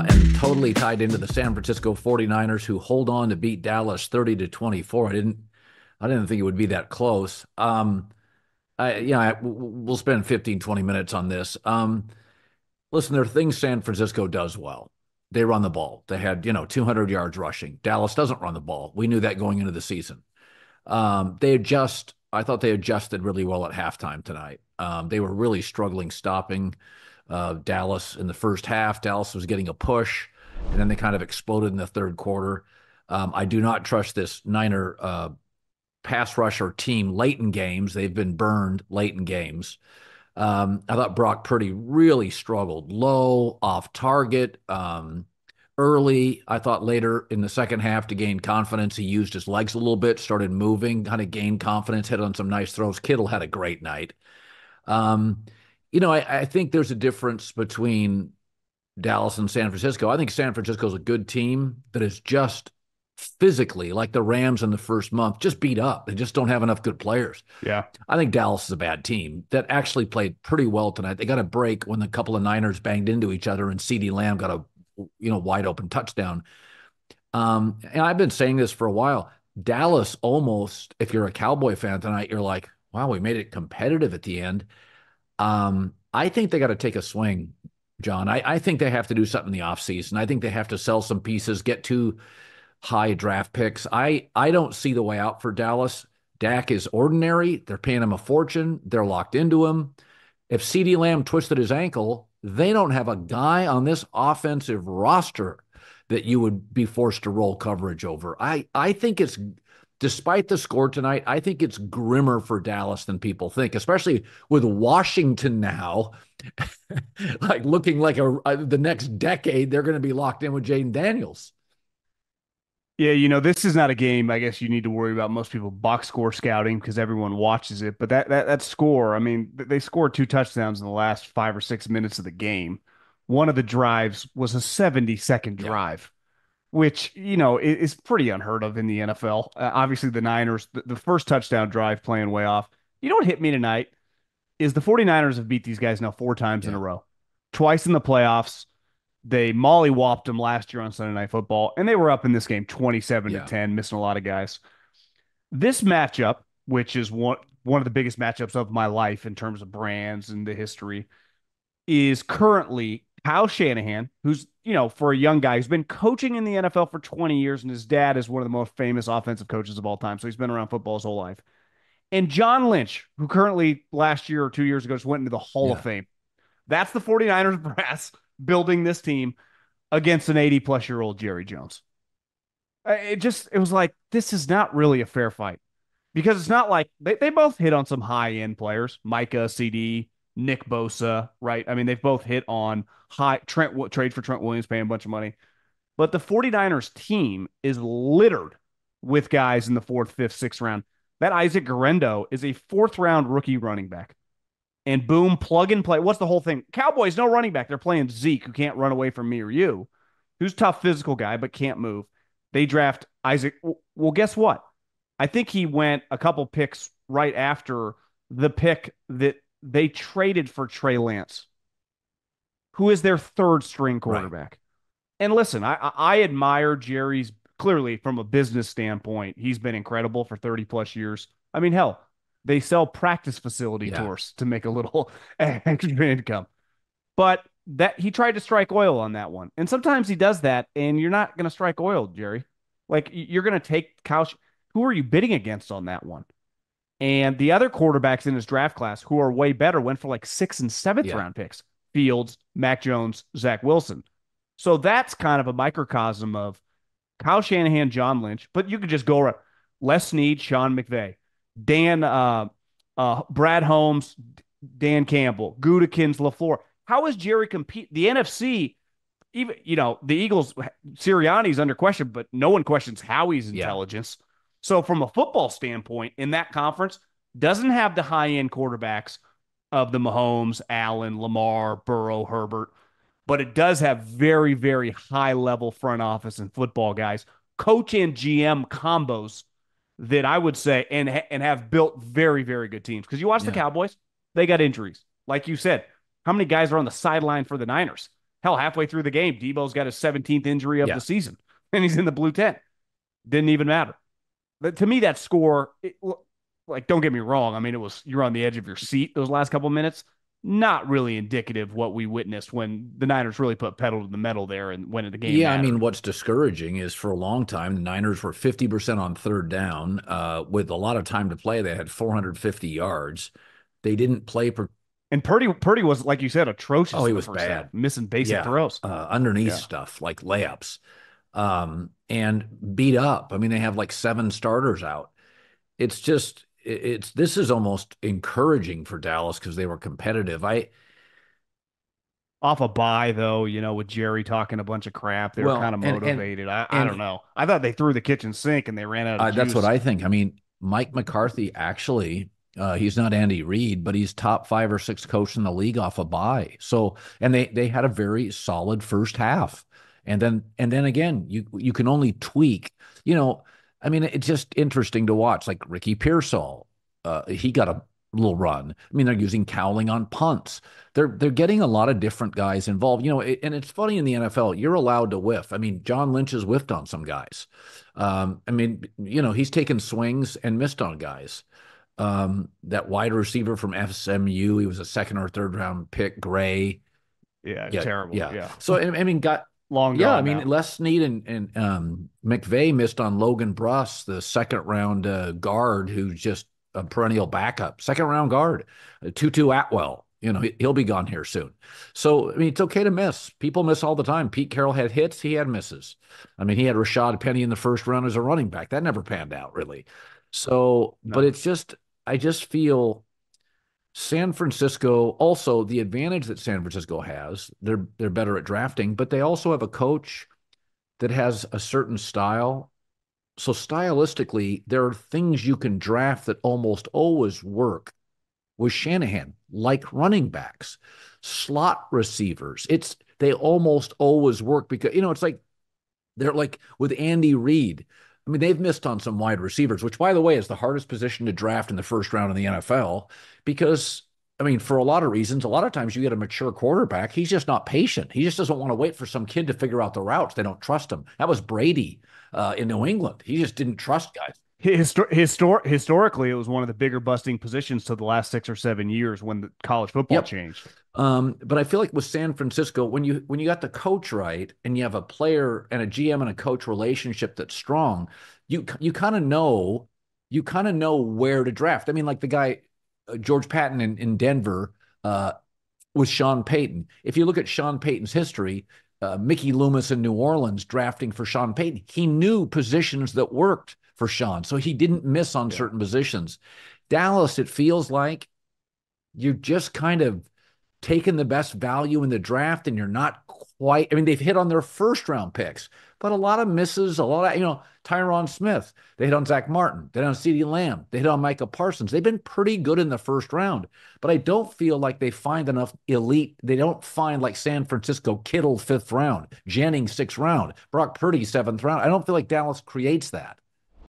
and totally tied into the San Francisco 49ers, who hold on to beat Dallas 30-24. I didn't think it would be that close. We'll spend 15, 20 minutes on this. Listen, there are things San Francisco does well. They run the ball. They had, 200 yards rushing. Dallas doesn't run the ball. We knew that going into the season. I thought they adjusted really well at halftime tonight. They were really struggling stopping Dallas in the first half. Dallas was getting a push, and then they kind of exploded in the third quarter. I do not trust this Niner pass rusher team late in games. They've been burned late in games. I thought Brock Purdy really struggled low, off target, early. I thought later in the second half to gain confidence, he used his legs a little bit, started moving, kind of gained confidence, hit on some nice throws. Kittle had a great night. I think there's a difference between Dallas and San Francisco. I think San Francisco is a good team that is just physically, like the Rams in the first month, just beat up. They just don't have enough good players. Yeah. I think Dallas is a bad team that actually played pretty well tonight. They got a break when a couple of Niners banged into each other and CeeDee Lamb got a wide open touchdown. And I've been saying this for a while. Dallas almost, if you're a Cowboy fan tonight, you're like, wow, we made it competitive at the end. I think they got to take a swing, John. I think they have to do something in the offseason. I think they have to sell some pieces, get two high draft picks. I don't see the way out for Dallas. Dak is ordinary. They're paying him a fortune. They're locked into him. If CeeDee Lamb twisted his ankle, they don't have a guy on this offensive roster that you would be forced to roll coverage over. I think it's, despite the score tonight, I think it's grimmer for Dallas than people think, especially with Washington now, like looking like the next decade, they're going to be locked in with Jaden Daniels. Yeah, this is not a game I guess you need to worry about most people box score scouting because everyone watches it. But that score, I mean, they scored 2 touchdowns in the last 5 or 6 minutes of the game. One of the drives was a 70-second Yeah. drive, which, is pretty unheard of in the NFL. Obviously, the Niners, the first touchdown drive playing way off. You know what hit me tonight is the 49ers have beat these guys now 4 times in Yeah. a row, twice in the playoffs. They mollywopped them last year on Sunday Night Football, and they were up in this game 27 to Yeah. 10, missing a lot of guys. This matchup, which is one of the biggest matchups of my life in terms of brands and the history, is currently Kyle Shanahan, who's, for a young guy who's been coaching in the NFL for 20 years, and his dad is one of the most famous offensive coaches of all time. So he's been around football his whole life. And John Lynch, who currently last year or 2 years ago just went into the Hall of Yeah. Fame. That's the 49ers brass building this team against an 80-plus-year-old Jerry Jones. It was like, this is not really a fair fight because it's not like they both hit on some high-end players, Micah, CD, Nick Bosa, right? I mean, they've both hit on trade for Trent Williams, paying a bunch of money. But the 49ers team is littered with guys in the fourth, fifth, sixth round. That Isaac Guerrero is a fourth-round rookie running back. And boom, plug and play. What's the whole thing? Cowboys, no running back. They're playing Zeke, who can't run away from me or you, who's a tough physical guy, but can't move. They draft Isaac. Well, guess what? I think he went a couple picks right after the pick that they traded for Trey Lance, who is their third string quarterback. Right. And listen, I admire Jerry's, clearly from a business standpoint. He's been incredible for 30 plus years. I mean, hell, they sell practice facility tours to make a little extra income. But that he tried to strike oil on that one. And sometimes he does that, and you're not going to strike oil, Jerry. Like, you're going to take Couch. Who are you bidding against on that one? And the other quarterbacks in his draft class who are way better went for like 6th and 7th round picks. Fields, Mac Jones, Zach Wilson. So that's kind of a microcosm of Kyle Shanahan, John Lynch. But you could just go around. Les Snead, Sean McVay. Brad Holmes, Dan Campbell, Gudikins, LaFleur. How is Jerry compete? The NFC, even, the Eagles, Sirianni's under question, but no one questions Howie's intelligence. So from a football standpoint, in that conference, doesn't have the high-end quarterbacks of the Mahomes, Allen, Lamar, Burrow, Herbert, but it does have very, very high-level front office and football guys, coach and GM combos that I would say and have built very, very good teams. Because you watch the Cowboys, they got injuries. Like you said, how many guys are on the sideline for the Niners? Hell, halfway through the game, Debo's got his 17th injury of the Yeah. season, and he's in the blue tent. Didn't even matter. But to me, that score, like, don't get me wrong. I mean, it was you're on the edge of your seat those last couple of minutes. Not really indicative of what we witnessed when the Niners really put pedal to the metal there and when the game Yeah, I mean, mattered. what's discouraging is for a long time, the Niners were 50% on third down. With a lot of time to play, they had 450 yards. They didn't play per And Purdy was, like you said, Oh, atrocious he in the was first half, bad. missing basic Yeah. throws. Underneath Yeah. stuff like layups. And beat up. I mean, they have like seven starters out. It's just it's this is almost encouraging for Dallas because they were competitive. I Off a bye, though, with Jerry talking a bunch of crap, they were kind well of and motivated. I don't and know. I thought they threw the kitchen sink and they ran out of That's what juice. I think. I mean, Mike McCarthy actually, he's not Andy Reid, but he's top five or six coach in the league off a bye. So, and they had a very solid first half, and then again, you can only tweak. You know, I mean, it's just interesting to watch. Like Ricky Pearsall, he got a little run. I mean, they're using Cowling on punts. They're getting a lot of different guys involved. And it's funny in the NFL, you're allowed to whiff. I mean, John Lynch has whiffed on some guys. I mean, he's taken swings and missed on guys. That wide receiver from SMU, he was a second or third round pick, Gray. Yeah, Yeah, terrible. yeah. Yeah. So I mean, Long yeah, I gone mean, now. Les Snead and McVay missed on Logan Bruss, the second round guard, who's just a perennial backup, second round guard, Tutu Atwell. He'll be gone here soon. So I mean, it's okay to miss. People miss all the time. Pete Carroll had hits, he had misses. I mean, he had Rashad Penny in the first round as a running back. That never panned out really. So, but No. it's just, I just feel San Francisco also the advantage that San Francisco has, they're better at drafting, but they also have a coach that has a certain style. So stylistically, there are things you can draft that almost always work with Shanahan, like running backs, slot receivers. They almost always work because it's like they're like with Andy Reid. I mean, they've missed on some wide receivers, which, by the way, is the hardest position to draft in the first round in the NFL because, I mean, for a lot of reasons, a lot of times you get a mature quarterback. He's just not patient. He just doesn't want to wait for some kid to figure out the routes. They don't trust him. That was Brady in New England. He just didn't trust guys. Historically, it was one of the bigger busting positions to the last 6 or 7 years when the college football Yep. changed. But I feel like with San Francisco, when you got the coach right and you have a player and a GM and a coach relationship that's strong, you kind of know where to draft. I mean, like the guy George Patton in Denver with Sean Payton. If you look at Sean Payton's history, Mickey Loomis in New Orleans drafting for Sean Payton, he knew positions that worked for Sean, so he didn't miss on Yeah. certain positions. Dallas, it feels like you're just kind of taking the best value in the draft and you're not quite. I mean, they've hit on their first round picks, but a lot of misses, a lot of, Tyron Smith. They hit on Zach Martin. They hit on CeeDee Lamb. They hit on Micah Parsons. They've been pretty good in the first round, but I don't feel like they find enough elite. They don't find like San Francisco, Kittle, fifth round, Jennings, sixth round, Brock Purdy, seventh round. I don't feel like Dallas creates that.